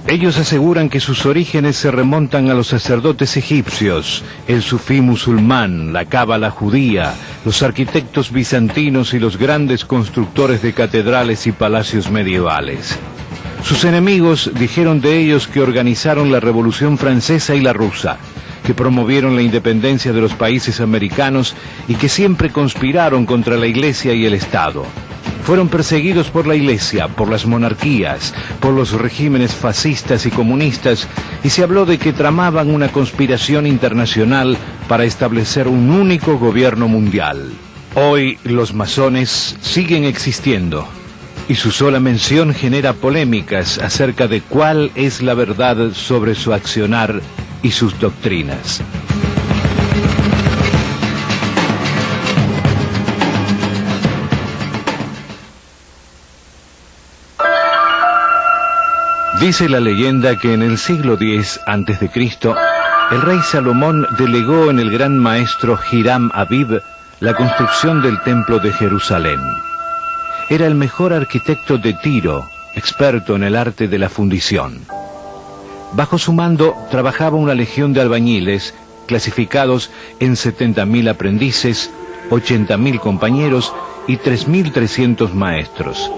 Ellos aseguran que sus orígenes se remontan a los sacerdotes egipcios, el sufí musulmán, la cábala judía, los arquitectos bizantinos y los grandes constructores de catedrales y palacios medievales. Sus enemigos dijeron de ellos que organizaron la Revolución Francesa y la rusa, que promovieron la independencia de los países americanos y que siempre conspiraron contra la Iglesia y el Estado. Fueron perseguidos por la Iglesia, por las monarquías, por los regímenes fascistas y comunistas, y se habló de que tramaban una conspiración internacional para establecer un único gobierno mundial. Hoy los masones siguen existiendo, y su sola mención genera polémicas acerca de cuál es la verdad sobre su accionar y sus doctrinas. Dice la leyenda que en el siglo X a.C., el rey Salomón delegó en el gran maestro Hiram Abib la construcción del templo de Jerusalén. Era el mejor arquitecto de Tiro, experto en el arte de la fundición. Bajo su mando trabajaba una legión de albañiles, clasificados en 70.000 aprendices, 80.000 compañeros y 3.300 maestros.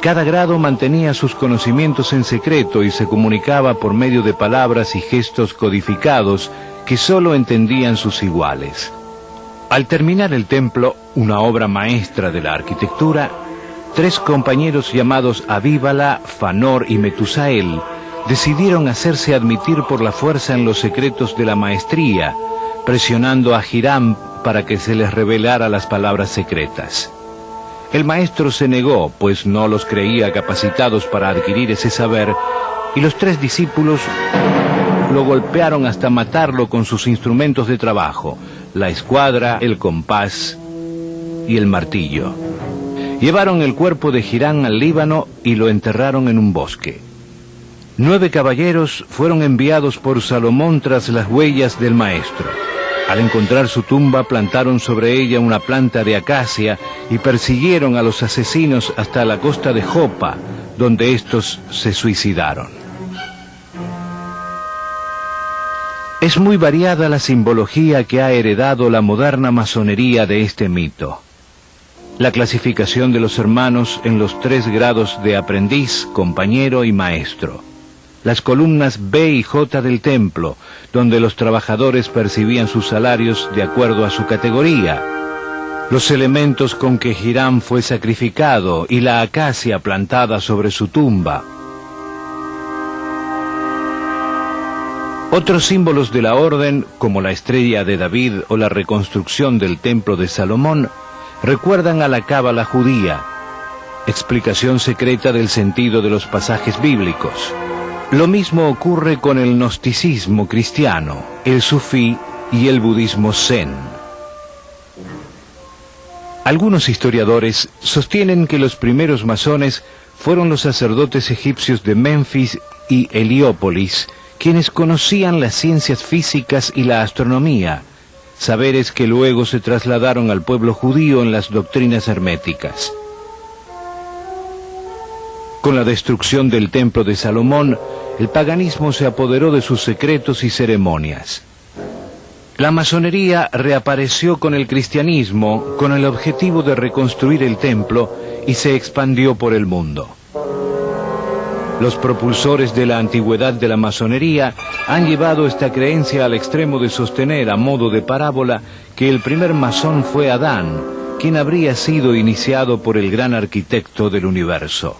Cada grado mantenía sus conocimientos en secreto y se comunicaba por medio de palabras y gestos codificados que solo entendían sus iguales. Al terminar el templo, una obra maestra de la arquitectura, 3 compañeros llamados Abíbala, Fanor y Metusael decidieron hacerse admitir por la fuerza en los secretos de la maestría, presionando a Hiram para que se les revelara las palabras secretas. El maestro se negó, pues no los creía capacitados para adquirir ese saber, y los 3 discípulos lo golpearon hasta matarlo con sus instrumentos de trabajo, la escuadra, el compás y el martillo. Llevaron el cuerpo de Hiram al Líbano y lo enterraron en un bosque. 9 caballeros fueron enviados por Salomón tras las huellas del maestro. Al encontrar su tumba, plantaron sobre ella una planta de acacia y persiguieron a los asesinos hasta la costa de Jopa, donde estos se suicidaron. Es muy variada la simbología que ha heredado la moderna masonería de este mito. La clasificación de los hermanos en los 3 grados de aprendiz, compañero y maestro. Las columnas B y J del templo, donde los trabajadores percibían sus salarios de acuerdo a su categoría. Los elementos con que Hiram fue sacrificado y la acacia plantada sobre su tumba. Otros símbolos de la orden, como la estrella de David o la reconstrucción del templo de Salomón, recuerdan a la cábala judía, explicación secreta del sentido de los pasajes bíblicos. Lo mismo ocurre con el gnosticismo cristiano, el sufí y el budismo zen. Algunos historiadores sostienen que los primeros masones fueron los sacerdotes egipcios de Memphis y Heliópolis, quienes conocían las ciencias físicas y la astronomía, saberes que luego se trasladaron al pueblo judío en las doctrinas herméticas. Con la destrucción del templo de Salomón, el paganismo se apoderó de sus secretos y ceremonias. La masonería reapareció con el cristianismo con el objetivo de reconstruir el templo y se expandió por el mundo. Los propulsores de la antigüedad de la masonería han llevado esta creencia al extremo de sostener a modo de parábola que el primer masón fue Adán, quien habría sido iniciado por el gran arquitecto del universo.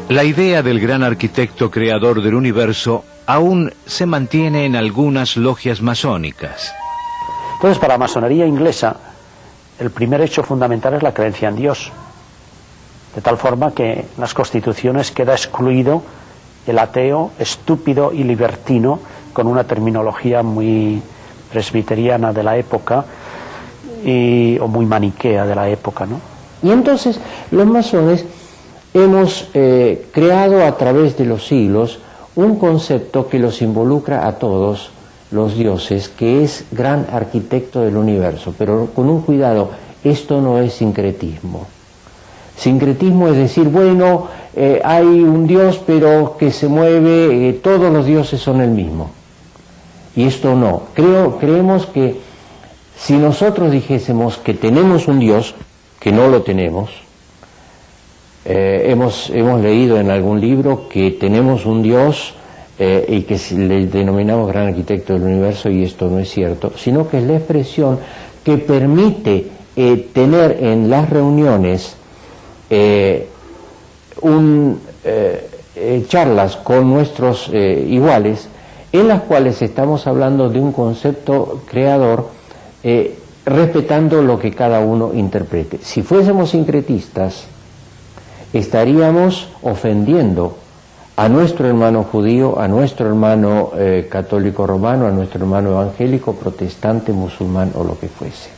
La idea del gran arquitecto creador del universo aún se mantiene en algunas logias masónicas. Entonces, para la masonería inglesa, el primer hecho fundamental es la creencia en Dios. De tal forma que en las constituciones queda excluido el ateo, estúpido y libertino, con una terminología muy presbiteriana de la época, o muy maniquea de la época, ¿no? Y entonces los masones hemos creado a través de los siglos un concepto que los involucra a todos los dioses, que es gran arquitecto del universo, pero con un cuidado, esto no es sincretismo. Sincretismo es decir, bueno, hay un Dios pero que se mueve, todos los dioses son el mismo. Y esto no. Creemos que si nosotros dijésemos que tenemos un Dios, que no lo tenemos, hemos leído en algún libro que tenemos un Dios y que le denominamos gran arquitecto del universo, y esto no es cierto, sino que es la expresión que permite tener en las reuniones charlas con nuestros iguales, en las cuales estamos hablando de un concepto creador, respetando lo que cada uno interprete. Si fuésemos sincretistas, estaríamos ofendiendo a nuestro hermano judío, a nuestro hermano católico romano, a nuestro hermano evangélico, protestante, musulmán o lo que fuese.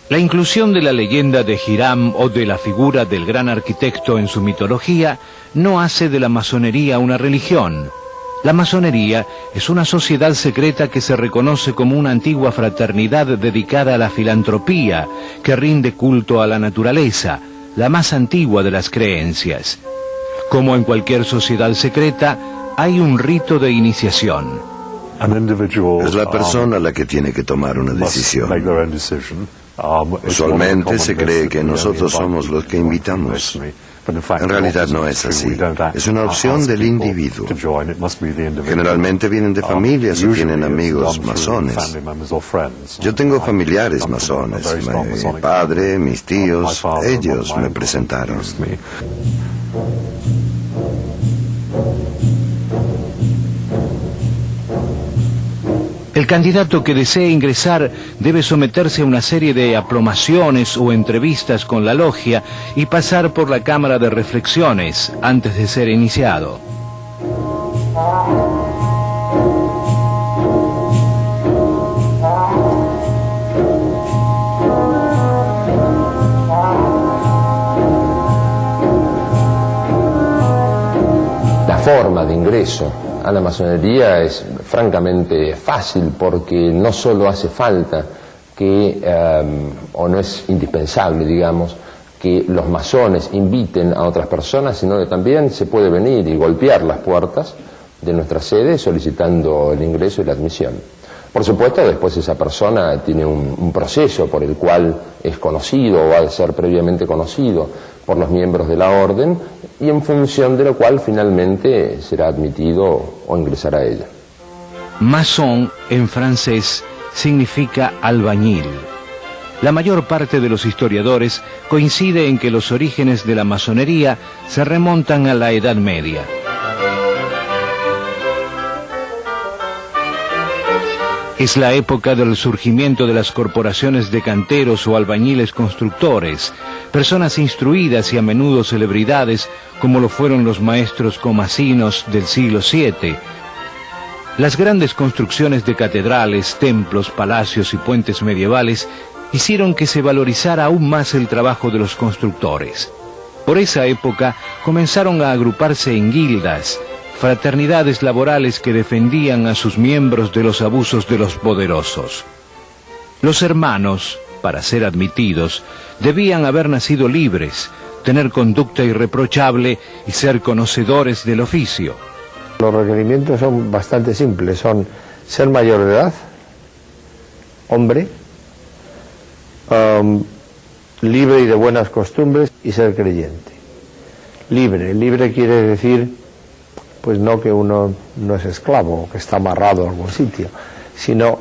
La inclusión de la leyenda de Hiram o de la figura del gran arquitecto en su mitología no hace de la masonería una religión. La masonería es una sociedad secreta que se reconoce como una antigua fraternidad dedicada a la filantropía, que rinde culto a la naturaleza, la más antigua de las creencias. Como en cualquier sociedad secreta, hay un rito de iniciación. Es la persona la que tiene que tomar una decisión. Usualmente se cree que nosotros somos los que invitamos. En realidad no es así. Es una opción del individuo. Generalmente vienen de familias o tienen amigos masones. Yo tengo familiares masones. Mi padre, mis tíos, ellos me presentaron. El candidato que desee ingresar debe someterse a una serie de aplomaciones o entrevistas con la logia y pasar por la cámara de reflexiones antes de ser iniciado. La forma de ingreso a la masonería es francamente fácil, porque no solo hace falta que, o no es indispensable, digamos, que los masones inviten a otras personas, sino que también se puede venir y golpear las puertas de nuestra sede solicitando el ingreso y la admisión. Por supuesto, después esa persona tiene un proceso por el cual es conocido o ha de ser previamente conocido por los miembros de la orden, y en función de lo cual finalmente será admitido o ingresará a ella. Maçon en francés significa albañil. La mayor parte de los historiadores coincide en que los orígenes de la masonería se remontan a la Edad Media. Es la época del surgimiento de las corporaciones de canteros o albañiles constructores, personas instruidas y a menudo celebridades como lo fueron los maestros comasinos del siglo VII. Las grandes construcciones de catedrales, templos, palacios y puentes medievales hicieron que se valorizara aún más el trabajo de los constructores. Por esa época comenzaron a agruparse en guildas, fraternidades laborales que defendían a sus miembros de los abusos de los poderosos. Los hermanos, para ser admitidos, debían haber nacido libres, tener conducta irreprochable y ser conocedores del oficio. Los requerimientos son bastante simples, son ser mayor de edad, hombre, libre y de buenas costumbres, y ser creyente. Libre quiere decir, pues no que uno no es esclavo, que está amarrado a algún sitio, sino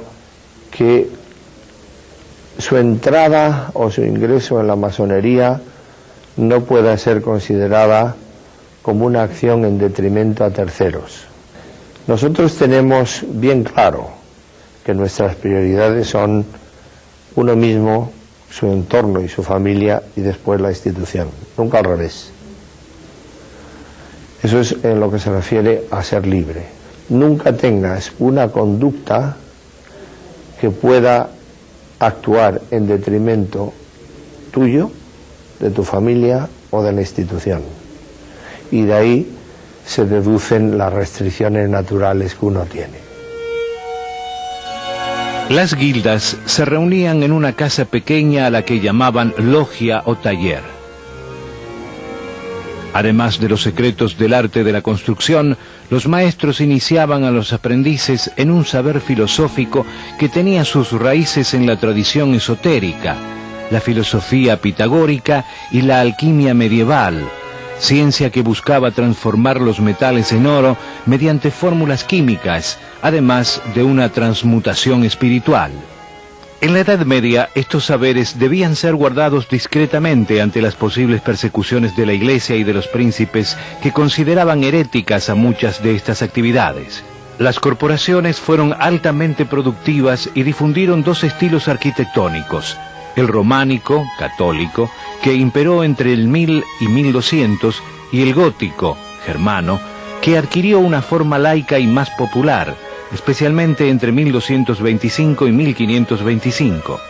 que su entrada o su ingreso en la masonería no pueda ser considerada como una acción en detrimento a terceros. Nosotros tenemos bien claro que nuestras prioridades son uno mismo, su entorno y su familia, y después la institución, nunca al revés. Eso es en lo que se refiere a ser libre. Nunca tengas una conducta que pueda actuar en detrimento tuyo, de tu familia o de la institución. Y de ahí se deducen las restricciones naturales que uno tiene. Las guildas se reunían en una casa pequeña a la que llamaban logia o taller. Además de los secretos del arte de la construcción, los maestros iniciaban a los aprendices en un saber filosófico que tenía sus raíces en la tradición esotérica, la filosofía pitagórica y la alquimia medieval, ciencia que buscaba transformar los metales en oro mediante fórmulas químicas, además de una transmutación espiritual. En la Edad Media, estos saberes debían ser guardados discretamente ante las posibles persecuciones de la Iglesia y de los príncipes que consideraban heréticas a muchas de estas actividades. Las corporaciones fueron altamente productivas y difundieron dos estilos arquitectónicos: el románico, católico, que imperó entre el 1000 y 1200, y el gótico, germano, que adquirió una forma laica y más popular, especialmente entre 1225 y 1525.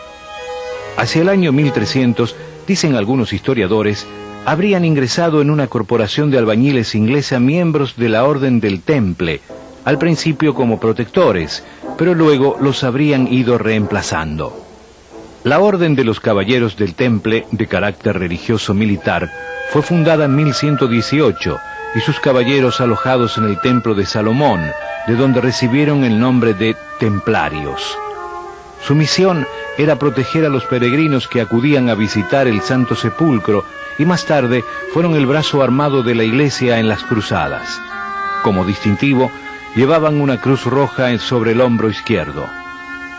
Hacia el año 1300, dicen algunos historiadores, habrían ingresado en una corporación de albañiles inglesa miembros de la Orden del Temple, al principio como protectores, pero luego los habrían ido reemplazando. La Orden de los Caballeros del Temple, de carácter religioso-militar, fue fundada en 1118, y sus caballeros alojados en el Templo de Salomón, de donde recibieron el nombre de templarios. Su misión era proteger a los peregrinos que acudían a visitar el Santo Sepulcro, y más tarde fueron el brazo armado de la Iglesia en las cruzadas. Como distintivo, llevaban una cruz roja sobre el hombro izquierdo.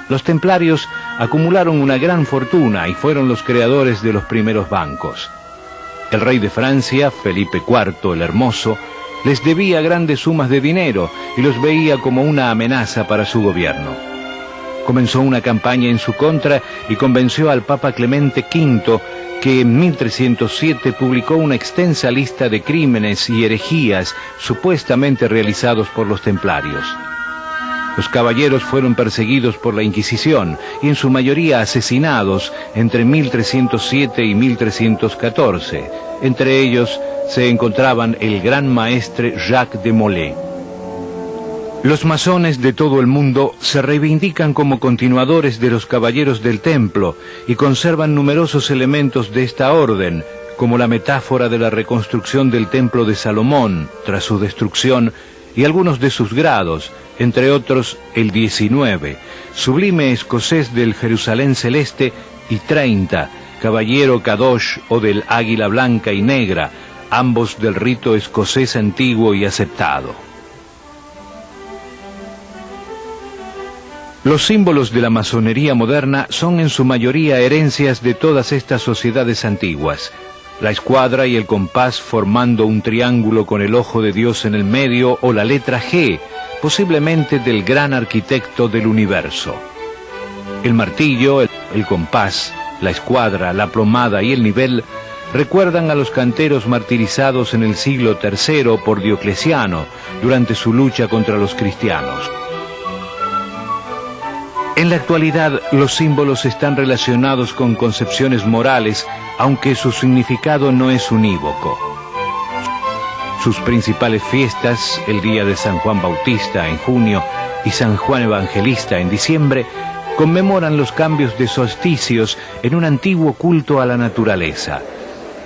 Los templarios acumularon una gran fortuna y fueron los creadores de los primeros bancos. El rey de Francia, Felipe IV el Hermoso, les debía grandes sumas de dinero y los veía como una amenaza para su gobierno. Comenzó una campaña en su contra y convenció al Papa Clemente V, que en 1307 publicó una extensa lista de crímenes y herejías supuestamente realizados por los templarios. Los caballeros fueron perseguidos por la Inquisición y en su mayoría asesinados entre 1307 y 1314. Entre ellos se encontraban el gran maestre Jacques de Molay. Los masones de todo el mundo se reivindican como continuadores de los caballeros del templo y conservan numerosos elementos de esta orden, como la metáfora de la reconstrucción del templo de Salomón tras su destrucción y algunos de sus grados, entre otros el 19, sublime escocés del Jerusalén celeste, y 30, caballero Kadosh o del águila blanca y negra, ambos del rito escocés antiguo y aceptado. Los símbolos de la masonería moderna son en su mayoría herencias de todas estas sociedades antiguas. La escuadra y el compás formando un triángulo con el ojo de Dios en el medio, o la letra G, posiblemente del gran arquitecto del universo. El martillo, el compás, la escuadra, la plomada y el nivel recuerdan a los canteros martirizados en el siglo III por Diocleciano durante su lucha contra los cristianos. En la actualidad, los símbolos están relacionados con concepciones morales, aunque su significado no es unívoco. Sus principales fiestas, el día de San Juan Bautista en junio y San Juan Evangelista en diciembre, conmemoran los cambios de solsticios en un antiguo culto a la naturaleza.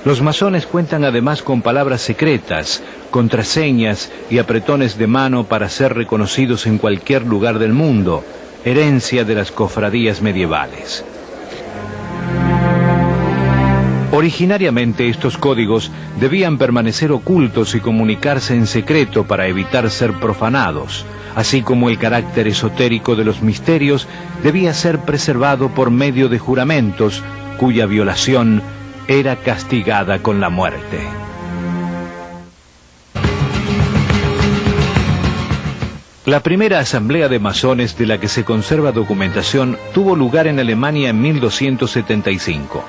Los masones cuentan además con palabras secretas, contraseñas y apretones de mano para ser reconocidos en cualquier lugar del mundo, herencia de las cofradías medievales. Originariamente estos códigos debían permanecer ocultos y comunicarse en secreto para evitar ser profanados, así como el carácter esotérico de los misterios debía ser preservado por medio de juramentos, cuya violación era castigada con la muerte. La primera asamblea de masones de la que se conserva documentación tuvo lugar en Alemania en 1275.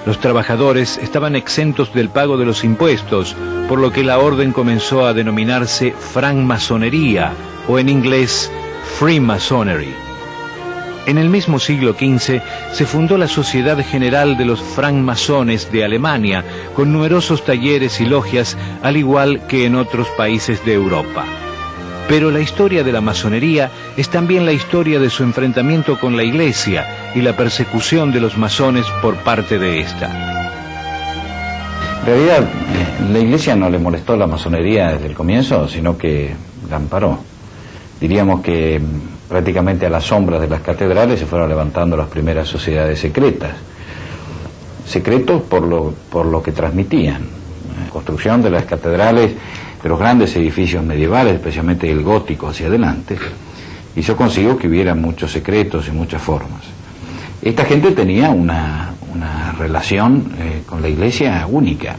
Los trabajadores estaban exentos del pago de los impuestos, por lo que la orden comenzó a denominarse francmasonería, o en inglés Freemasonry. En el mismo siglo XV se fundó la Sociedad General de los Francmasones de Alemania, con numerosos talleres y logias, al igual que en otros países de Europa. Pero la historia de la masonería es también la historia de su enfrentamiento con la Iglesia y la persecución de los masones por parte de esta. En realidad, la Iglesia no le molestó la masonería desde el comienzo, sino que la amparó. Diríamos que prácticamente a las sombras de las catedrales se fueron levantando las primeras sociedades secretas. Secretos por lo que transmitían. La construcción de las catedrales, de los grandes edificios medievales, especialmente el gótico hacia adelante, hizo consigo que hubiera muchos secretos y muchas formas. Esta gente tenía una relación con la Iglesia única,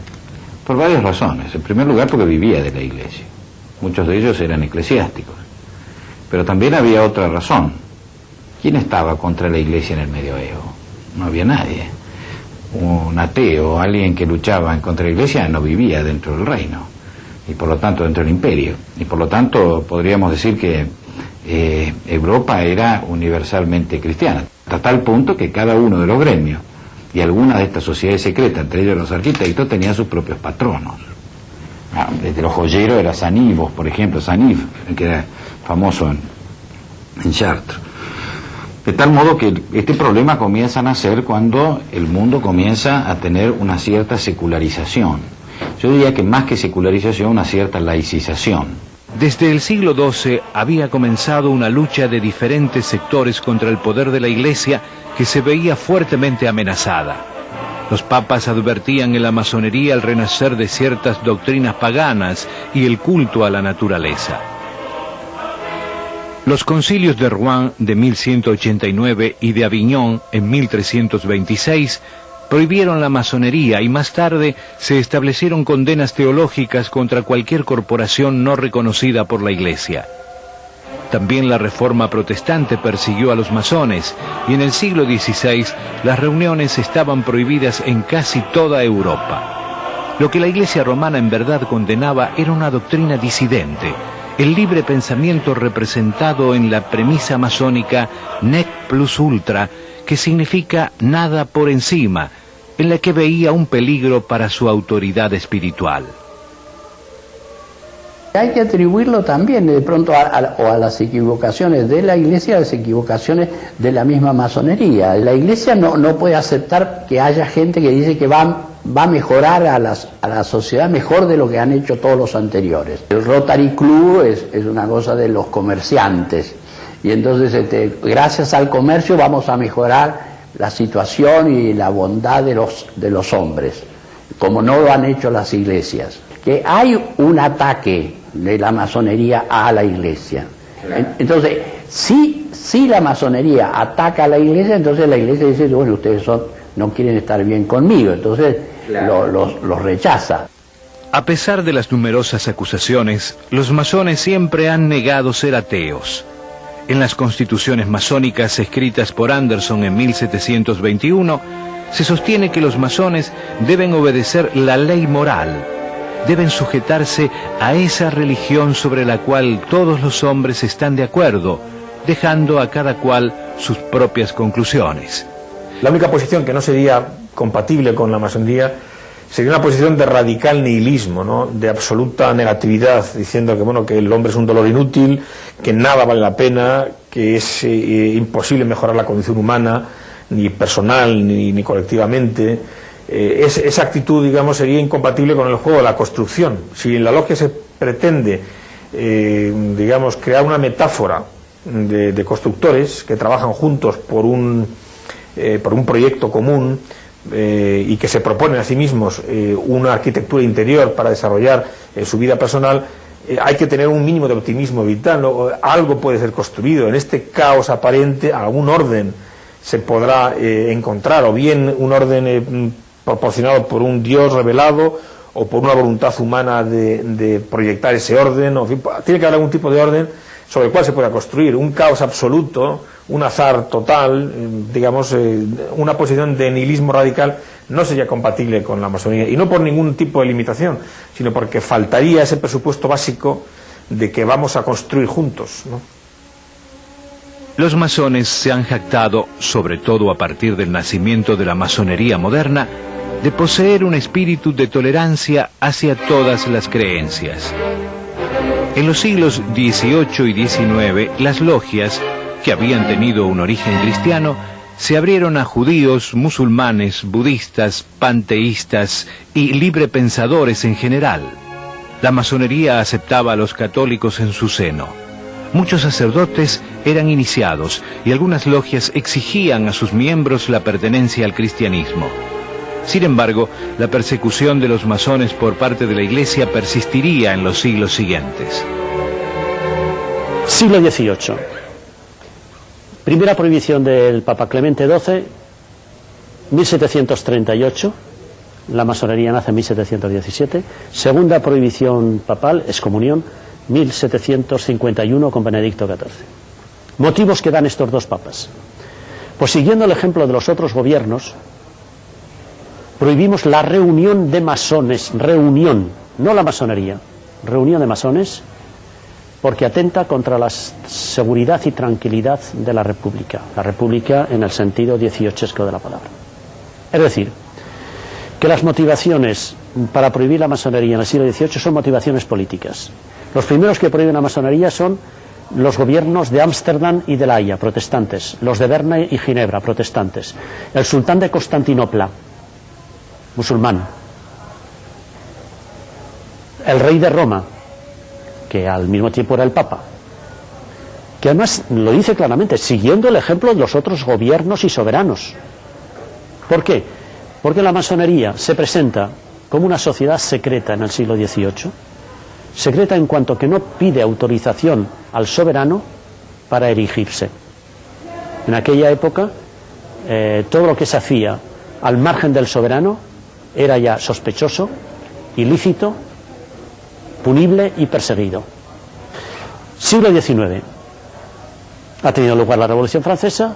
por varias razones. En primer lugar, porque vivía de la Iglesia. Muchos de ellos eran eclesiásticos. Pero también había otra razón. ¿Quién estaba contra la Iglesia en el Medioevo? No había nadie. Un ateo, alguien que luchaba contra la Iglesia, no vivía dentro del reino, y por lo tanto dentro del imperio. Y por lo tanto podríamos decir que Europa era universalmente cristiana, hasta tal punto que cada uno de los gremios y algunas de estas sociedades secretas, entre ellos los arquitectos, tenían sus propios patronos. Desde los joyeros era Sanivos, por ejemplo, Sanif, que era famoso en Chartres. De tal modo que este problema comienza a nacer cuando el mundo comienza a tener una cierta secularización. Yo diría que más que secularización, una cierta laicización. Desde el siglo XII había comenzado una lucha de diferentes sectores contra el poder de la Iglesia que se veía fuertemente amenazada. Los papas advertían en la masonería el renacer de ciertas doctrinas paganas y el culto a la naturaleza. Los concilios de Rouen de 1189 y de Aviñón en 1326 prohibieron la masonería y más tarde se establecieron condenas teológicas contra cualquier corporación no reconocida por la Iglesia. También la Reforma protestante persiguió a los masones y en el siglo XVI las reuniones estaban prohibidas en casi toda Europa. Lo que la Iglesia romana en verdad condenaba era una doctrina disidente, el libre pensamiento representado en la premisa masónica nec plus ultra, que significa nada por encima, en la que veía un peligro para su autoridad espiritual. Hay que atribuirlo también de pronto a las equivocaciones de la Iglesia, a las equivocaciones de la misma masonería. La Iglesia no puede aceptar que haya gente que dice que va a mejorar a la sociedad mejor de lo que han hecho todos los anteriores. El Rotary Club es una cosa de los comerciantes y entonces gracias al comercio vamos a mejorar la situación y la bondad de los hombres, como no lo han hecho las iglesias. Que hay un ataque de la masonería a la Iglesia. Entonces, si la masonería ataca a la Iglesia, entonces la Iglesia dice, bueno, ustedes no quieren estar bien conmigo, entonces los rechaza. A pesar de las numerosas acusaciones, los masones siempre han negado ser ateos. En las constituciones masónicas escritas por Anderson en 1721, se sostiene que los masones deben obedecer la ley moral, deben sujetarse a esa religión sobre la cual todos los hombres están de acuerdo, dejando a cada cual sus propias conclusiones. La única posición que no sería compatible con la masonería sería una posición de radical nihilismo, ¿no? De absoluta negatividad, diciendo que, bueno, que el hombre es un dolor inútil, que nada vale la pena, que es imposible mejorar la condición humana, ni personal ni colectivamente. Esa actitud, digamos, sería incompatible con el juego de la construcción. Si en la logia se pretende, digamos, crear una metáfora de constructores que trabajan juntos por un proyecto común y que se proponen a sí mismos una arquitectura interior para desarrollar su vida personal, hay que tener un mínimo de optimismo vital, ¿no? Algo puede ser construido. En este caos aparente, algún orden se podrá encontrar, o bien un orden proporcionado por un Dios revelado o por una voluntad humana de proyectar ese orden, o, en fin, tiene que haber algún tipo de orden sobre el cual se pueda construir. Un caos absoluto, un azar total, digamos, una posición de nihilismo radical no sería compatible con la masonería, y no por ningún tipo de limitación, sino porque faltaría ese presupuesto básico de que vamos a construir juntos, ¿no? Los masones se han jactado, sobre todo a partir del nacimiento de la masonería moderna, de poseer un espíritu de tolerancia hacia todas las creencias. En los siglos XVIII y XIX, las logias, que habían tenido un origen cristiano, se abrieron a judíos, musulmanes, budistas, panteístas y librepensadores en general. La masonería aceptaba a los católicos en su seno. Muchos sacerdotes eran iniciados y algunas logias exigían a sus miembros la pertenencia al cristianismo. Sin embargo, la persecución de los masones por parte de la Iglesia persistiría en los siglos siguientes. Siglo XVIII. Primera prohibición del Papa Clemente XII, 1738. La masonería nace en 1717. Segunda prohibición papal, excomunión, 1751 con Benedicto XIV. Motivos que dan estos dos papas. Pues siguiendo el ejemplo de los otros gobiernos, prohibimos la reunión de masones, reunión, no la masonería, reunión de masones, porque atenta contra la seguridad y tranquilidad de la República en el sentido dieciochesco de la palabra. Es decir, que las motivaciones para prohibir la masonería en el siglo XVIII son motivaciones políticas. Los primeros que prohíben la masonería son los gobiernos de Ámsterdam y de La Haya, protestantes, los de Berna y Ginebra, protestantes, el sultán de Constantinopla, musulmán, el rey de Roma, que al mismo tiempo era el Papa, que además lo dice claramente, siguiendo el ejemplo de los otros gobiernos y soberanos. ¿Por qué? Porque la masonería se presenta como una sociedad secreta en el siglo XVIII, secreta en cuanto que no pide autorización al soberano para erigirse. En aquella época, todo lo que se hacía al margen del soberano era ya sospechoso, ilícito, punible y perseguido. Siglo XIX. Ha tenido lugar la Revolución Francesa,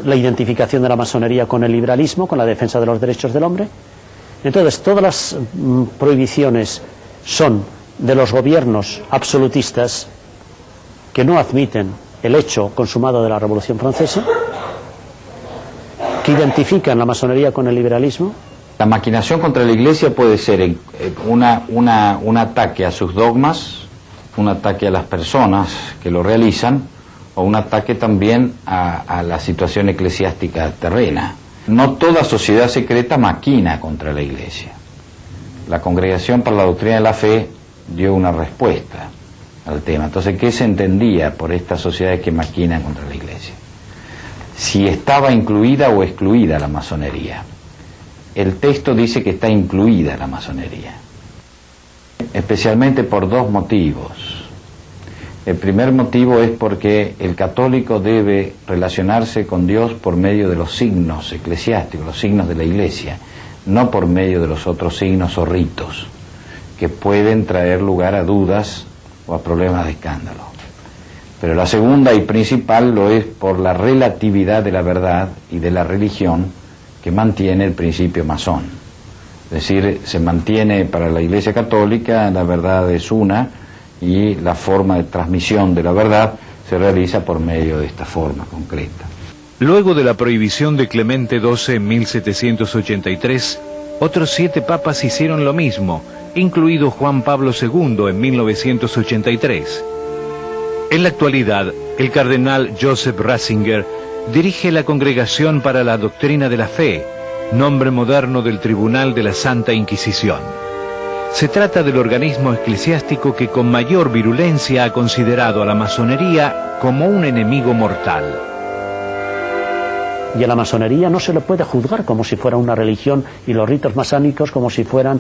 la identificación de la masonería con el liberalismo, con la defensa de los derechos del hombre. Entonces, todas las prohibiciones son de los gobiernos absolutistas que no admiten el hecho consumado de la Revolución Francesa, que identifican la masonería con el liberalismo. La maquinación contra la Iglesia puede ser un ataque a sus dogmas, un ataque a las personas que lo realizan, o un ataque también a la situación eclesiástica terrena. No toda sociedad secreta maquina contra la Iglesia. La Congregación para la Doctrina de la Fe dio una respuesta al tema. Entonces, ¿qué se entendía por estas sociedades que maquinan contra la Iglesia? Si estaba incluida o excluida la masonería. El texto dice que está incluida la masonería, especialmente por dos motivos. El primer motivo es porque el católico debe relacionarse con Dios por medio de los signos eclesiásticos, los signos de la Iglesia, no por medio de los otros signos o ritos que pueden traer lugar a dudas o a problemas de escándalo. Pero la segunda y principal lo es por la relatividad de la verdad y de la religión que mantiene el principio masón. Es decir, se mantiene para la Iglesia Católica, la verdad es una, y la forma de transmisión de la verdad se realiza por medio de esta forma concreta. Luego de la prohibición de Clemente XII en 1783, otros 7 papas hicieron lo mismo, incluido Juan Pablo II en 1983. En la actualidad, el cardenal Joseph Ratzinger dirige la Congregación para la Doctrina de la Fe, nombre moderno del Tribunal de la Santa Inquisición. Se trata del organismo eclesiástico que con mayor virulencia ha considerado a la masonería como un enemigo mortal. Y a la masonería no se le puede juzgar como si fuera una religión y los ritos masánicos como si fueran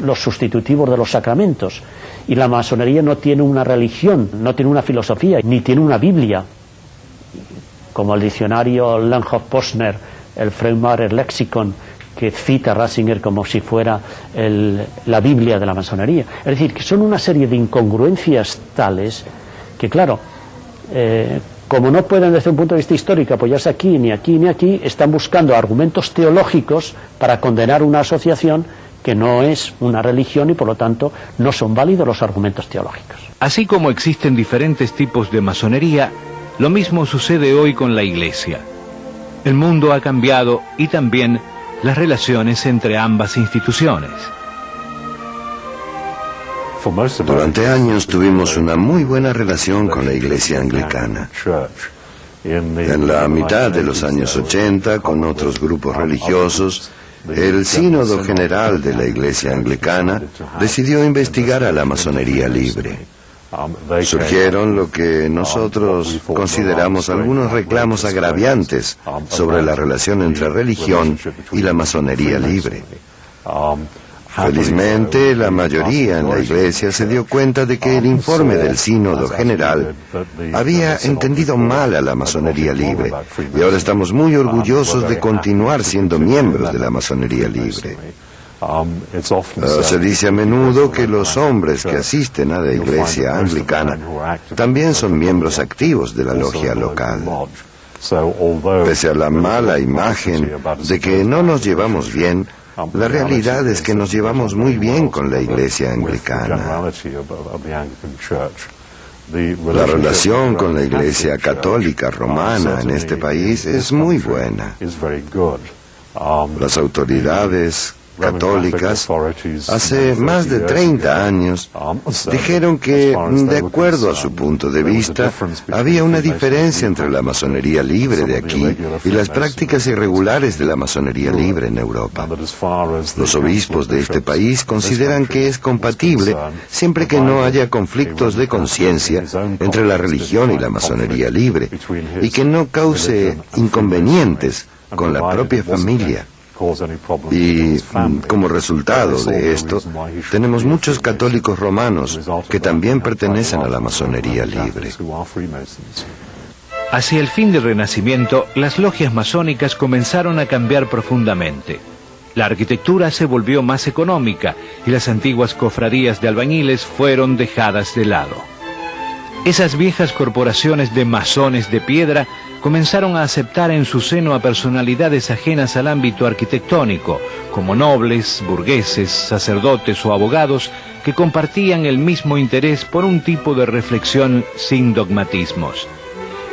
los sustitutivos de los sacramentos. Y la masonería no tiene una religión, no tiene una filosofía, ni tiene una Biblia, como el diccionario Langhoff-Posner, el Freimarer Lexicon, que cita a Ratzinger como si fuera la Biblia de la masonería. Es decir, que son una serie de incongruencias tales que, claro, como no pueden desde un punto de vista histórico apoyarse aquí, ni aquí, ni aquí, están buscando argumentos teológicos para condenar una asociación que no es una religión y por lo tanto no son válidos los argumentos teológicos. Así como existen diferentes tipos de masonería, lo mismo sucede hoy con la Iglesia. El mundo ha cambiado y también las relaciones entre ambas instituciones. Durante años tuvimos una muy buena relación con la Iglesia anglicana. En la mitad de los años 80, con otros grupos religiosos, el Sínodo General de la Iglesia Anglicana decidió investigar a la masonería libre. Surgieron lo que nosotros consideramos algunos reclamos agraviantes sobre la relación entre religión y la masonería libre. Felizmente, la mayoría en la Iglesia se dio cuenta de que el informe del Sínodo General había entendido mal a la masonería libre, y ahora estamos muy orgullosos de continuar siendo miembros de la masonería libre. Se dice a menudo que los hombres que asisten a la Iglesia Anglicana también son miembros activos de la logia local. Pese a la mala imagen de que no nos llevamos bien, la realidad es que nos llevamos muy bien con la Iglesia Anglicana. La relación con la Iglesia Católica Romana en este país es muy buena. Las autoridades católicas hace más de 30 años dijeron que, de acuerdo a su punto de vista, había una diferencia entre la masonería libre de aquí y las prácticas irregulares de la masonería libre en Europa. Los obispos de este país consideran que es compatible siempre que no haya conflictos de conciencia entre la religión y la masonería libre y que no cause inconvenientes con la propia familia. Y como resultado de esto, tenemos muchos católicos romanos que también pertenecen a la masonería libre. Hacia el fin del Renacimiento, las logias masónicas comenzaron a cambiar profundamente. La arquitectura se volvió más económica y las antiguas cofradías de albañiles fueron dejadas de lado. Esas viejas corporaciones de masones de piedra comenzaron a aceptar en su seno a personalidades ajenas al ámbito arquitectónico, como nobles, burgueses, sacerdotes o abogados que compartían el mismo interés por un tipo de reflexión sin dogmatismos.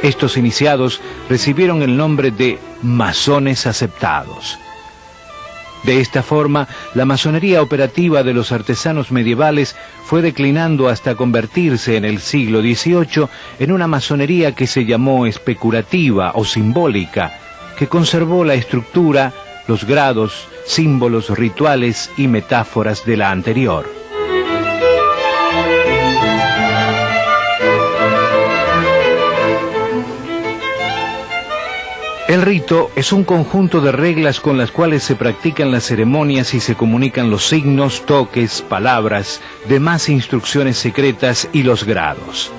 Estos iniciados recibieron el nombre de masones aceptados. De esta forma, la masonería operativa de los artesanos medievales fue declinando hasta convertirse en el siglo XVIII en una masonería que se llamó especulativa o simbólica, que conservó la estructura, los grados, símbolos, rituales y metáforas de la anterior. El rito es un conjunto de reglas con las cuales se practican las ceremonias y se comunican los signos, toques, palabras, demás instrucciones secretas y los grados.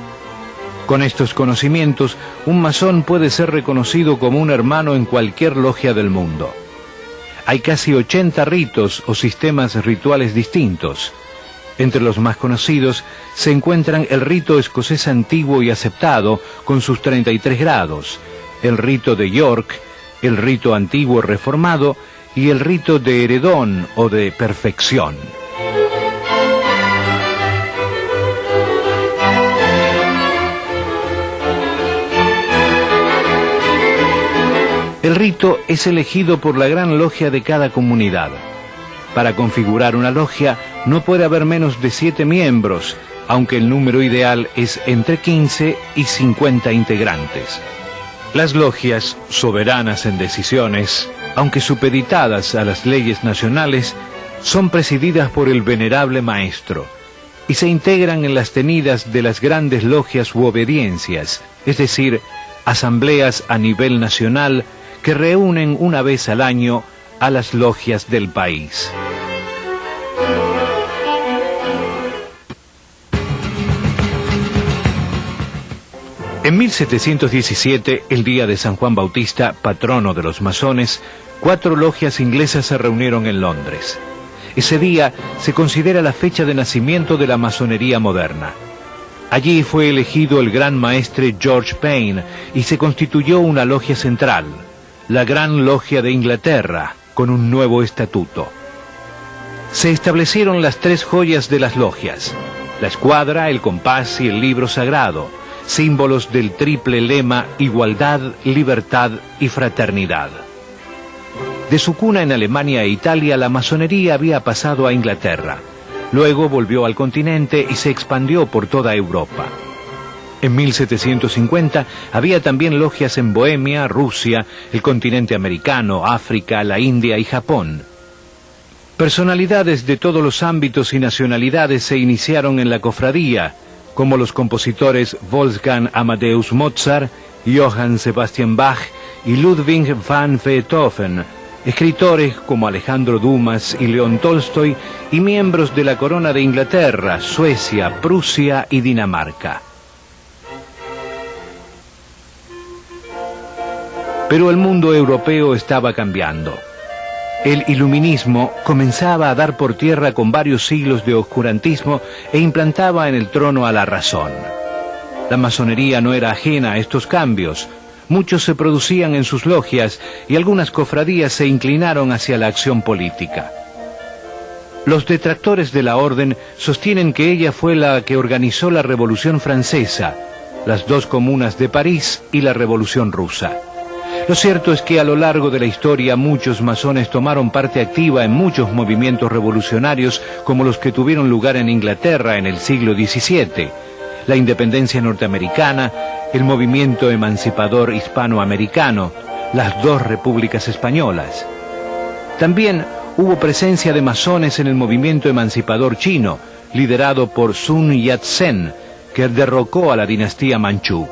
Con estos conocimientos, un masón puede ser reconocido como un hermano en cualquier logia del mundo. Hay casi 80 ritos o sistemas rituales distintos. Entre los más conocidos se encuentran el rito escocés antiguo y aceptado, con sus 33 grados, el rito de York, el rito antiguo reformado y el rito de heredón o de perfección. El rito es elegido por la gran logia de cada comunidad. Para configurar una logia no puede haber menos de 7 miembros, aunque el número ideal es entre 15 y 50 integrantes. Las logias, soberanas en decisiones, aunque supeditadas a las leyes nacionales, son presididas por el venerable maestro y se integran en las tenidas de las grandes logias u obediencias, es decir, asambleas a nivel nacional que reúnen una vez al año a las logias del país. En 1717, el día de San Juan Bautista, patrono de los masones, 4 logias inglesas se reunieron en Londres. Ese día se considera la fecha de nacimiento de la masonería moderna. Allí fue elegido el gran maestre George Payne y se constituyó una logia central, la Gran Logia de Inglaterra, con un nuevo estatuto. Se establecieron las 3 joyas de las logias: la escuadra, el compás y el libro sagrado, símbolos del triple lema igualdad, libertad y fraternidad. De su cuna en Alemania e Italia, la masonería había pasado a Inglaterra. Luego volvió al continente y se expandió por toda Europa. En 1750 había también logias en Bohemia, Rusia, el continente americano, África, la India y Japón. Personalidades de todos los ámbitos y nacionalidades se iniciaron en la cofradía, como los compositores Wolfgang Amadeus Mozart, Johann Sebastian Bach y Ludwig van Beethoven, escritores como Alejandro Dumas y León Tolstoy, y miembros de la corona de Inglaterra, Suecia, Prusia y Dinamarca. Pero el mundo europeo estaba cambiando. El iluminismo comenzaba a dar por tierra con varios siglos de oscurantismo e implantaba en el trono a la razón. La masonería no era ajena a estos cambios. Muchos se producían en sus logias y algunas cofradías se inclinaron hacia la acción política. Los detractores de la orden sostienen que ella fue la que organizó la Revolución Francesa, las dos comunas de París y la Revolución Rusa. Lo cierto es que a lo largo de la historia muchos masones tomaron parte activa en muchos movimientos revolucionarios como los que tuvieron lugar en Inglaterra en el siglo XVII, la independencia norteamericana, el movimiento emancipador hispanoamericano, las dos repúblicas españolas. También hubo presencia de masones en el movimiento emancipador chino, liderado por Sun Yat-sen, que derrocó a la dinastía manchú.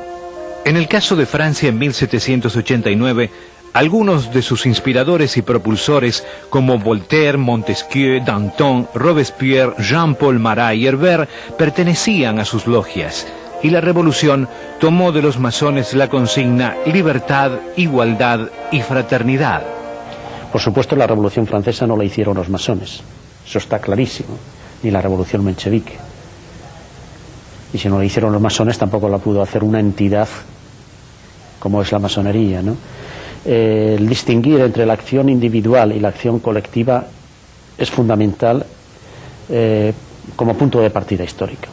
En el caso de Francia en 1789, algunos de sus inspiradores y propulsores, como Voltaire, Montesquieu, Danton, Robespierre, Jean-Paul Marat y Herbert, pertenecían a sus logias, y la revolución tomó de los masones la consigna libertad, igualdad y fraternidad. Por supuesto, la Revolución Francesa no la hicieron los masones, eso está clarísimo, ni la Revolución Menchevique. Y si no la hicieron los masones, tampoco la pudo hacer una entidad como es la masonería, ¿no? El distinguir entre la acción individual y la acción colectiva es fundamental como punto de partida histórico.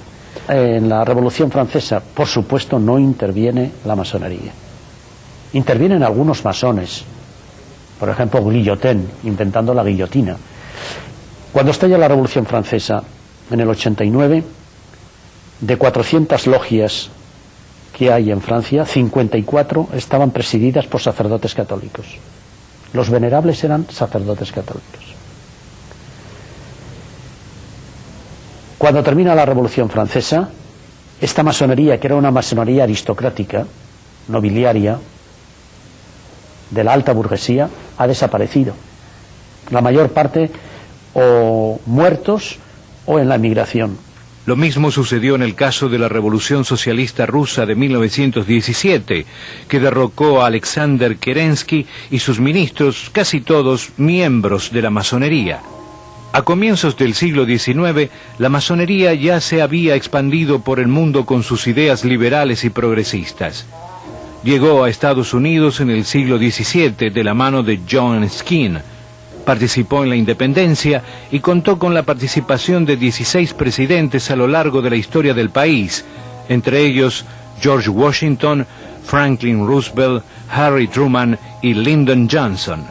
En la Revolución Francesa, por supuesto, no interviene la masonería. Intervienen algunos masones, por ejemplo, Guillotin, inventando la guillotina. Cuando estalla la Revolución Francesa, en el 89, de 400 logias que hay en Francia, 54 estaban presididas por sacerdotes católicos. Los venerables eran sacerdotes católicos. Cuando termina la Revolución Francesa, esta masonería, que era una masonería aristocrática, nobiliaria, de la alta burguesía, ha desaparecido. La mayor parte o muertos o en la emigración. Lo mismo sucedió en el caso de la Revolución Socialista Rusa de 1917, que derrocó a Alexander Kerensky y sus ministros, casi todos miembros de la masonería. A comienzos del siglo XIX, la masonería ya se había expandido por el mundo con sus ideas liberales y progresistas. Llegó a Estados Unidos en el siglo XVII de la mano de John Skene. Participó en la independencia y contó con la participación de 16 presidentes a lo largo de la historia del país, entre ellos George Washington, Franklin Roosevelt, Harry Truman y Lyndon Johnson.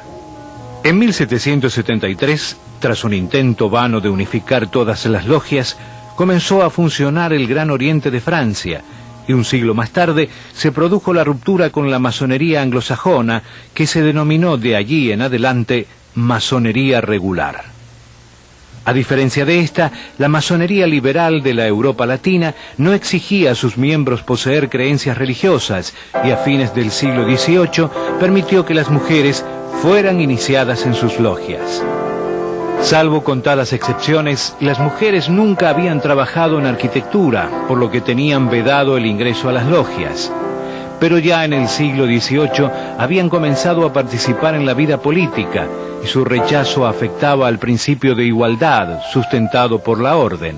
En 1773, tras un intento vano de unificar todas las logias, comenzó a funcionar el Gran Oriente de Francia, y un siglo más tarde se produjo la ruptura con la masonería anglosajona, que se denominó de allí en adelante masonería regular. A diferencia de esta, la masonería liberal de la Europa latina no exigía a sus miembros poseer creencias religiosas y a fines del siglo XVIII permitió que las mujeres fueran iniciadas en sus logias. Salvo contadas excepciones, las mujeres nunca habían trabajado en arquitectura, por lo que tenían vedado el ingreso a las logias. Pero ya en el siglo XVIII habían comenzado a participar en la vida política, y su rechazo afectaba al principio de igualdad sustentado por la orden.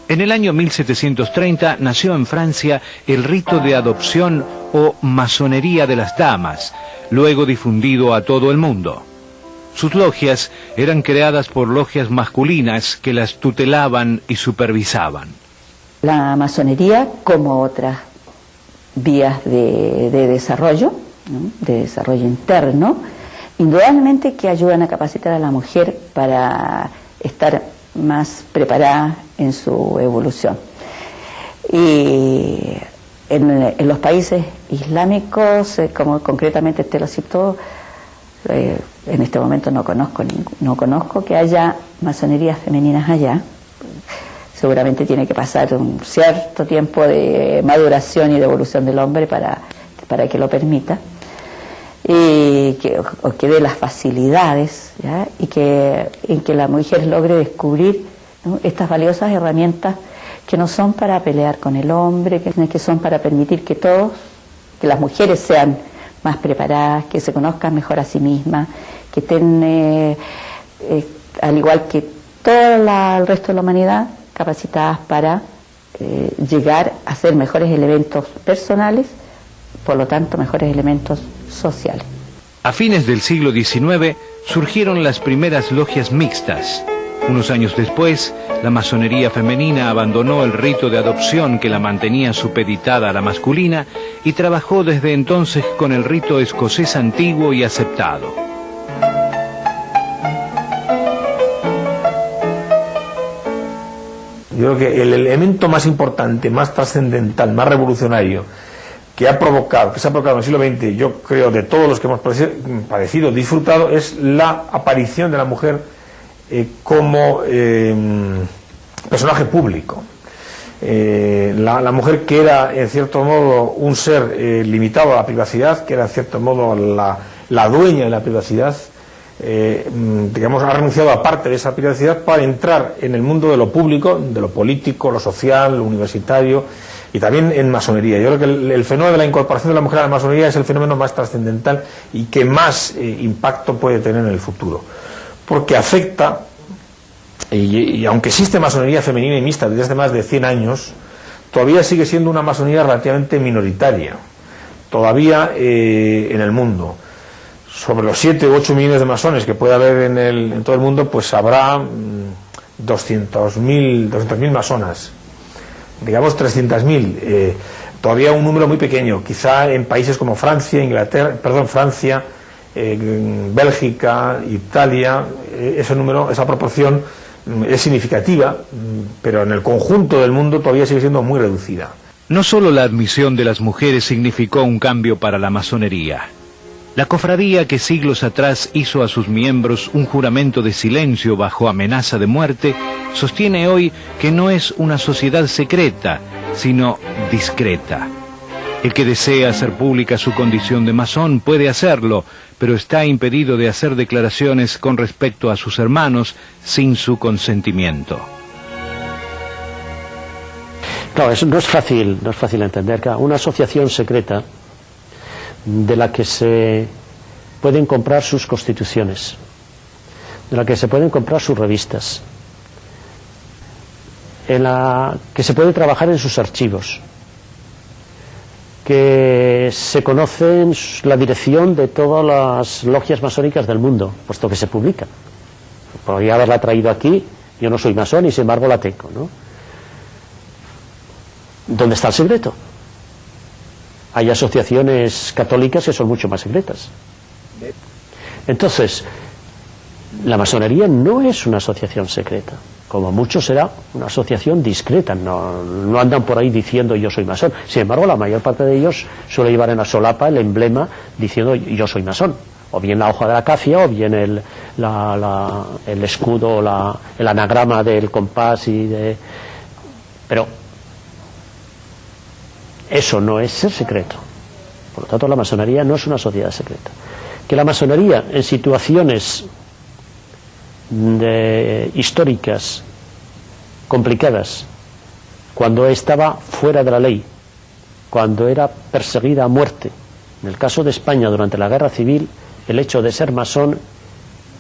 En el año 1730 nació en Francia el rito de adopción o masonería de las damas, luego difundido a todo el mundo. Sus logias eran creadas por logias masculinas que las tutelaban y supervisaban. La masonería, como otras vías de desarrollo, ¿no?, de desarrollo interno, indudablemente que ayudan a capacitar a la mujer para estar más preparada en su evolución. Y en los países islámicos, como concretamente Egipto, en este momento no conozco que haya masonerías femeninas allá. Seguramente tiene que pasar un cierto tiempo de maduración y de evolución del hombre para que lo permita, y que dé las facilidades, ¿ya? Y que la mujer logre descubrir, ¿no?, estas valiosas herramientas que no son para pelear con el hombre, que son para permitir que las mujeres sean más preparadas, que se conozcan mejor a sí mismas, que estén, al igual que todo el resto de la humanidad, capacitadas para llegar a ser mejores elementos personales, por lo tanto mejores elementos sociales. A fines del siglo XIX surgieron las primeras logias mixtas. Unos años después, la masonería femenina abandonó el rito de adopción que la mantenía supeditada a la masculina y trabajó desde entonces con el rito escocés antiguo y aceptado. Yo creo que el elemento más importante, más trascendental, más revolucionario que se ha provocado en el siglo XX, yo creo, de todos los que hemos padecido, disfrutado, es la aparición de la mujer como personaje público. La mujer, que era en cierto modo un ser limitado a la privacidad, que era en cierto modo la dueña de la privacidad, digamos, ha renunciado a parte de esa privacidad para entrar en el mundo de lo público, de lo político, lo social, lo universitario, y también en masonería. Yo creo que el fenómeno de la incorporación de la mujer a la masonería es el fenómeno más trascendental y que más impacto puede tener en el futuro, porque afecta, y aunque existe masonería femenina y mixta desde hace más de 100 años, todavía sigue siendo una masonería relativamente minoritaria, todavía en el mundo. Sobre los 7 u 8 millones de masones que puede haber en todo el mundo, pues habrá 200.000 masonas, digamos 300.000, todavía un número muy pequeño. Quizá en países como Francia, Bélgica, Italia, ese número, esa proporción es significativa, pero en el conjunto del mundo todavía sigue siendo muy reducida. No solo la admisión de las mujeres significó un cambio para la masonería. La cofradía, que siglos atrás hizo a sus miembros un juramento de silencio bajo amenaza de muerte, sostiene hoy que no es una sociedad secreta, sino discreta. El que desea hacer pública su condición de masón puede hacerlo, pero está impedido de hacer declaraciones con respecto a sus hermanos sin su consentimiento. Claro, eso no es fácil entender. Que una asociación secreta de la que se pueden comprar sus constituciones, de la que se pueden comprar sus revistas, en la que se puede trabajar en sus archivos, que se conocen la dirección de todas las logias masónicas del mundo, puesto que se publica. Podría haberla traído aquí, yo no soy masón y sin embargo la tengo, ¿no? ¿Dónde está el secreto? Hay asociaciones católicas que son mucho más secretas. Entonces, la masonería no es una asociación secreta. Como mucho será una asociación discreta. No andan por ahí diciendo yo soy masón. Sin embargo, la mayor parte de ellos suele llevar en la solapa el emblema diciendo yo soy masón. O bien la hoja de la acacia, o bien el escudo, el anagrama del compás Pero eso no es ser secreto. Por lo tanto, la masonería no es una sociedad secreta. Que la masonería, en situaciones históricas complicadas, cuando estaba fuera de la ley, cuando era perseguida a muerte, en el caso de España durante la Guerra Civil, el hecho de ser masón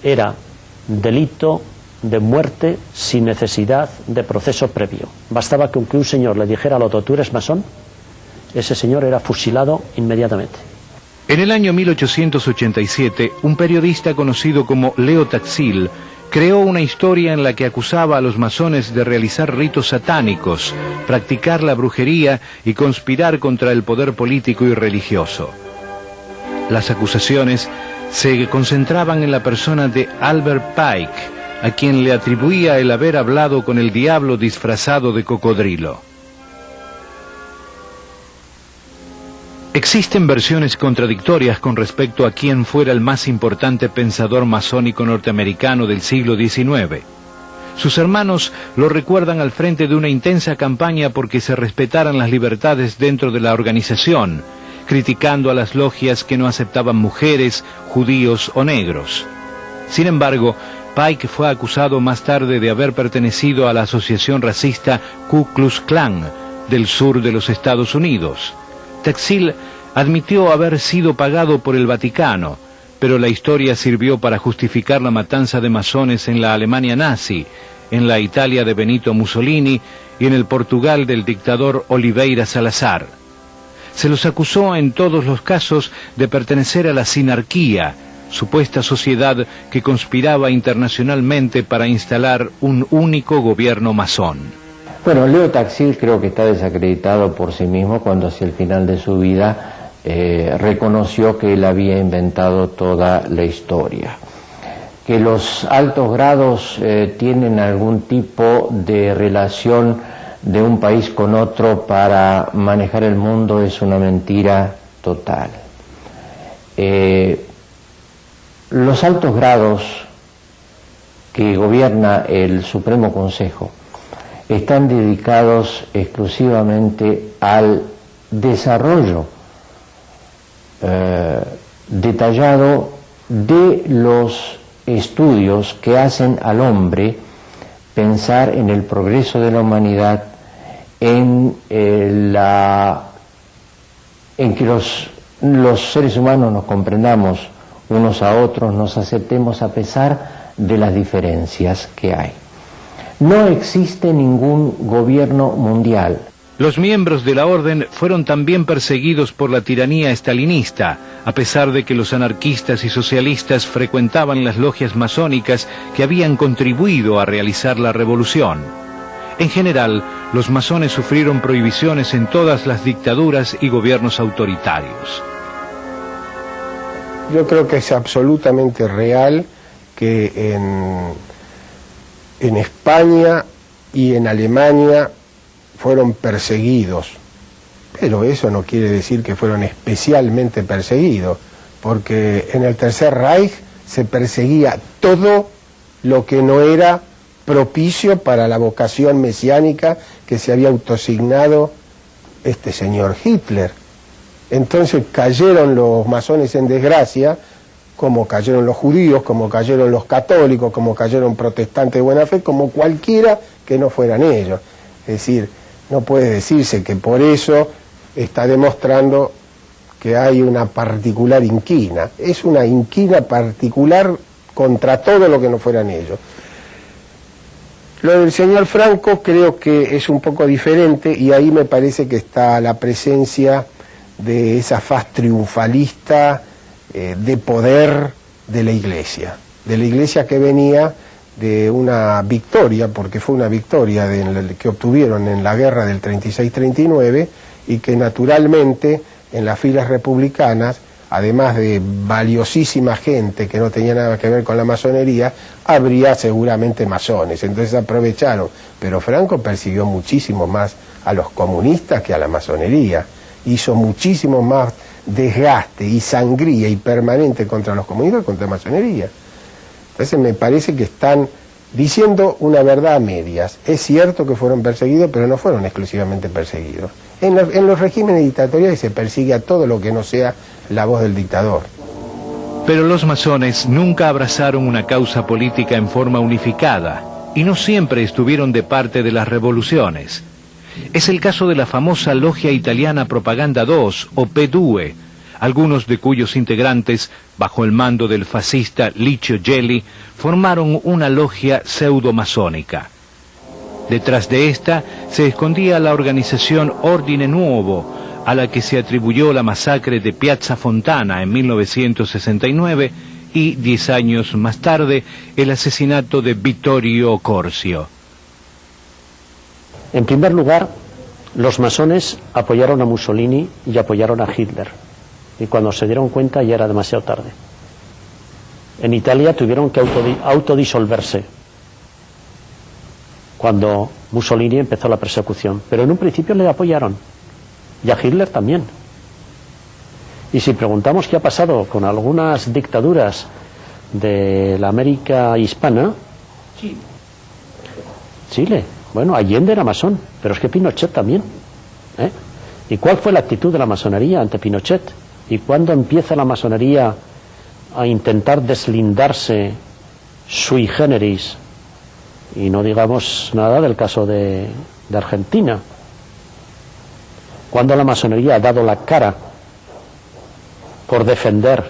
era delito de muerte sin necesidad de proceso previo. Bastaba que un señor le dijera al otro, ¿tú eres masón?, ese señor era fusilado inmediatamente. En el año 1887, un periodista conocido como Leo Taxil creó una historia en la que acusaba a los masones de realizar ritos satánicos, practicar la brujería y conspirar contra el poder político y religioso. Las acusaciones se concentraban en la persona de Albert Pike, a quien le atribuía el haber hablado con el diablo disfrazado de cocodrilo. Existen versiones contradictorias con respecto a quién fuera el más importante pensador masónico norteamericano del siglo XIX. Sus hermanos lo recuerdan al frente de una intensa campaña porque se respetaran las libertades dentro de la organización, criticando a las logias que no aceptaban mujeres, judíos o negros. Sin embargo, Pike fue acusado más tarde de haber pertenecido a la asociación racista Ku Klux Klan del sur de los Estados Unidos. Texil admitió haber sido pagado por el Vaticano, pero la historia sirvió para justificar la matanza de masones en la Alemania nazi, en la Italia de Benito Mussolini y en el Portugal del dictador Oliveira Salazar. Se los acusó en todos los casos de pertenecer a la sinarquía, supuesta sociedad que conspiraba internacionalmente para instalar un único gobierno masón. Bueno, Leo Taxil creo que está desacreditado por sí mismo cuando hacia el final de su vida reconoció que él había inventado toda la historia. Que los altos grados tienen algún tipo de relación de un país con otro para manejar el mundo es una mentira total. Los altos grados que gobierna el Supremo Consejo están dedicados exclusivamente al desarrollo detallado de los estudios que hacen al hombre pensar en el progreso de la humanidad, en que los seres humanos nos comprendamos unos a otros, nos aceptemos a pesar de las diferencias que hay. No existe ningún gobierno mundial. Los miembros de la orden fueron también perseguidos por la tiranía estalinista, a pesar de que los anarquistas y socialistas frecuentaban las logias masónicas que habían contribuido a realizar la revolución. En general, los masones sufrieron prohibiciones en todas las dictaduras y gobiernos autoritarios. Yo creo que es absolutamente real que en España y en Alemania fueron perseguidos, pero eso no quiere decir que fueron especialmente perseguidos, porque en el Tercer Reich se perseguía todo lo que no era propicio para la vocación mesiánica que se había autoasignado este señor Hitler. Entonces cayeron los masones en desgracia, como cayeron los judíos, como cayeron los católicos, como cayeron protestantes de buena fe, como cualquiera que no fueran ellos. Es decir, no puede decirse que por eso está demostrando que hay una particular inquina. Es una inquina particular contra todo lo que no fueran ellos. Lo del señor Franco creo que es un poco diferente y ahí me parece que está la presencia de esa faz triunfalista de poder de la Iglesia que venía de una victoria, porque fue una victoria que obtuvieron en la guerra del 36-39 y que naturalmente en las filas republicanas, además de valiosísima gente que no tenía nada que ver con la masonería, habría seguramente masones, entonces aprovecharon, pero Franco persiguió muchísimo más a los comunistas que a la masonería, hizo muchísimo más desgaste y sangría y permanente contra los comunistas que contra la masonería. Entonces me parece que están diciendo una verdad a medias. Es cierto que fueron perseguidos, pero no fueron exclusivamente perseguidos. En los regímenes dictatoriales se persigue a todo lo que no sea la voz del dictador. Pero los masones nunca abrazaron una causa política en forma unificada y no siempre estuvieron de parte de las revoluciones. Es el caso de la famosa logia italiana Propaganda II, o P2, algunos de cuyos integrantes, bajo el mando del fascista Licio Gelli, formaron una logia pseudo-masónica. Detrás de esta se escondía la organización Ordine Nuovo, a la que se atribuyó la masacre de Piazza Fontana en 1969 y 10 años más tarde el asesinato de Vittorio Corsio. En primer lugar, los masones apoyaron a Mussolini y apoyaron a Hitler. Y cuando se dieron cuenta ya era demasiado tarde. En Italia tuvieron que autodisolverse cuando Mussolini empezó la persecución. Pero en un principio le apoyaron. Y a Hitler también. Y si preguntamos qué ha pasado con algunas dictaduras de la América hispana, Chile, bueno, Allende era masón, pero es que Pinochet también, ¿eh? ¿Y cuál fue la actitud de la masonería ante Pinochet? ¿Y cuándo empieza la masonería a intentar deslindarse sui generis? Y no digamos nada del caso de Argentina. ¿Cuándo la masonería ha dado la cara por defender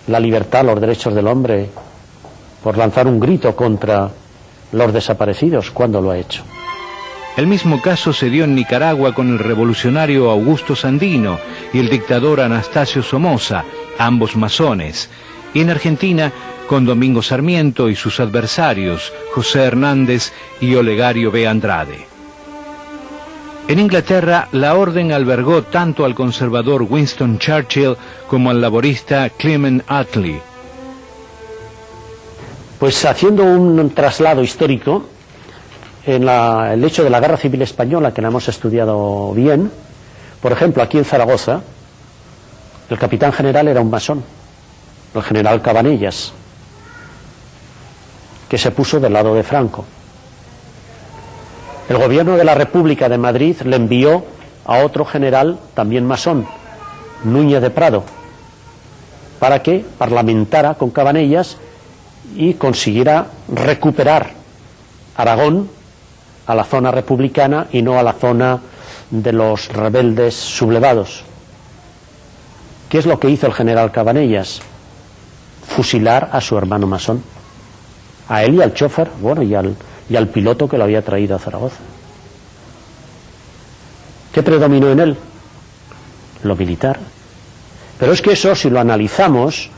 la libertad, los derechos del hombre, por lanzar un grito contra los desaparecidos? ¿Cuándo lo ha hecho? El mismo caso se dio en Nicaragua con el revolucionario Augusto Sandino y el dictador Anastasio Somoza, ambos masones, y en Argentina con Domingo Sarmiento y sus adversarios, José Hernández y Olegario B. Andrade. En Inglaterra, la orden albergó tanto al conservador Winston Churchill como al laborista Clement Attlee. Pues haciendo un traslado histórico, en el hecho de la Guerra Civil Española, que la hemos estudiado bien, por ejemplo, aquí en Zaragoza, el capitán general era un masón, el general Cabanellas, que se puso del lado de Franco. El gobierno de la República de Madrid le envió a otro general, también masón, Núñez de Prado, para que parlamentara con Cabanellas y consiguiera recuperar Aragón a la zona republicana y no a la zona de los rebeldes sublevados. ¿Qué es lo que hizo el general Cabanellas? Fusilar a su hermano masón, a él y al chofer, bueno, y al piloto que lo había traído a Zaragoza. ¿Qué predominó en él? Lo militar. Pero es que eso, si lo analizamos,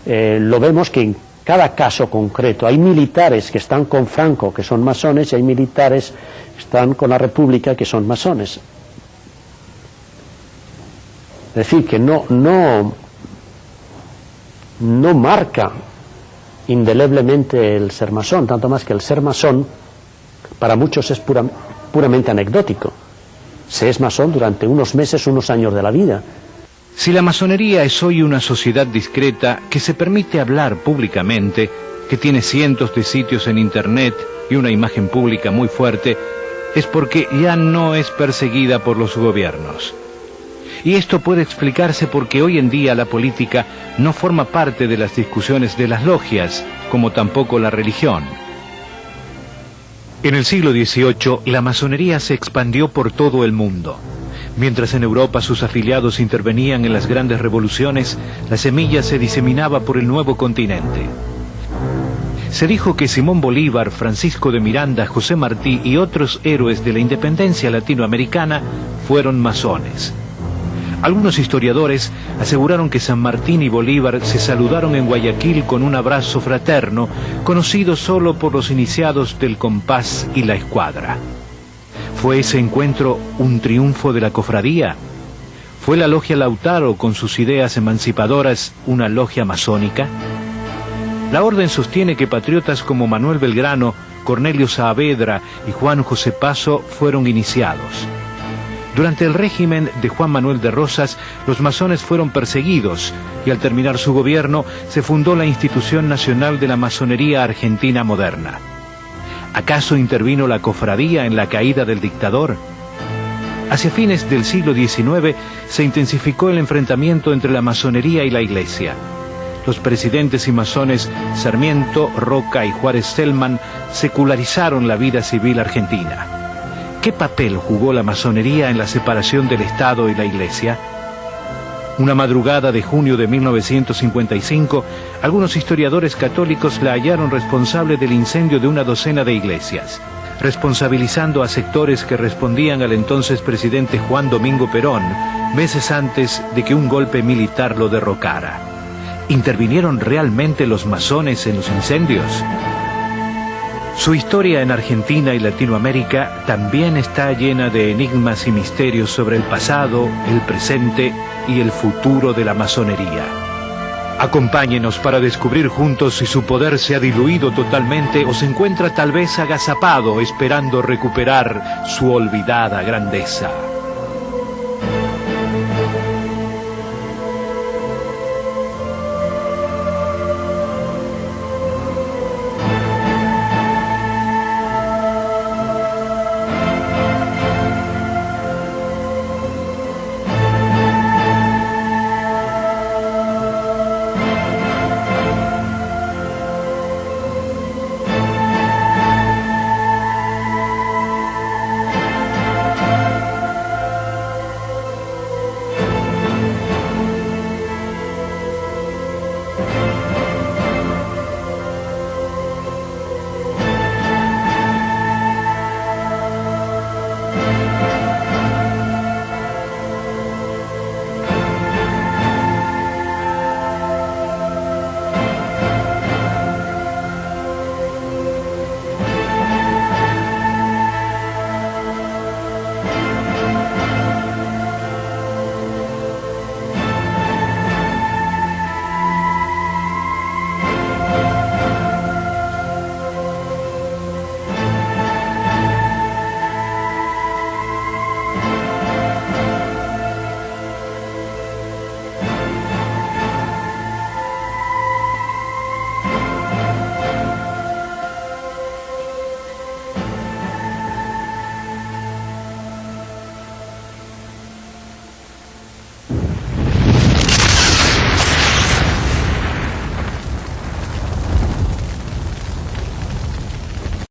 lo vemos que en cada caso concreto hay militares que están con Franco, que son masones, y hay militares que están con la República, que son masones. Es decir, que no marca indeleblemente el ser masón, tanto más que el ser masón para muchos es puramente anecdótico. Se es masón durante unos meses, unos años de la vida. Si la masonería es hoy una sociedad discreta que se permite hablar públicamente, que tiene cientos de sitios en internet y una imagen pública muy fuerte, es porque ya no es perseguida por los gobiernos. Y esto puede explicarse porque hoy en día la política no forma parte de las discusiones de las logias, como tampoco la religión. En el siglo XVIII, la masonería se expandió por todo el mundo. Mientras en Europa sus afiliados intervenían en las grandes revoluciones, la semilla se diseminaba por el nuevo continente. Se dijo que Simón Bolívar, Francisco de Miranda, José Martí y otros héroes de la independencia latinoamericana fueron masones. Algunos historiadores aseguraron que San Martín y Bolívar se saludaron en Guayaquil con un abrazo fraterno, conocido solo por los iniciados del compás y la escuadra. ¿Fue ese encuentro un triunfo de la cofradía? ¿Fue la logia Lautaro, con sus ideas emancipadoras, una logia masónica? La orden sostiene que patriotas como Manuel Belgrano, Cornelio Saavedra y Juan José Paso fueron iniciados. Durante el régimen de Juan Manuel de Rosas, los masones fueron perseguidos y al terminar su gobierno se fundó la Institución Nacional de la Masonería Argentina Moderna. ¿Acaso intervino la cofradía en la caída del dictador? Hacia fines del siglo XIX se intensificó el enfrentamiento entre la masonería y la iglesia. Los presidentes y masones Sarmiento, Roca y Juárez Celman secularizaron la vida civil argentina. ¿Qué papel jugó la masonería en la separación del Estado y la Iglesia? Una madrugada de junio de 1955, algunos historiadores católicos la hallaron responsable del incendio de una docena de iglesias, responsabilizando a sectores que respondían al entonces presidente Juan Domingo Perón, meses antes de que un golpe militar lo derrocara. ¿Intervinieron realmente los masones en los incendios? Su historia en Argentina y Latinoamérica también está llena de enigmas y misterios sobre el pasado, el presente y el futuro de la masonería. Acompáñenos para descubrir juntos si su poder se ha diluido totalmente o se encuentra tal vez agazapado esperando recuperar su olvidada grandeza.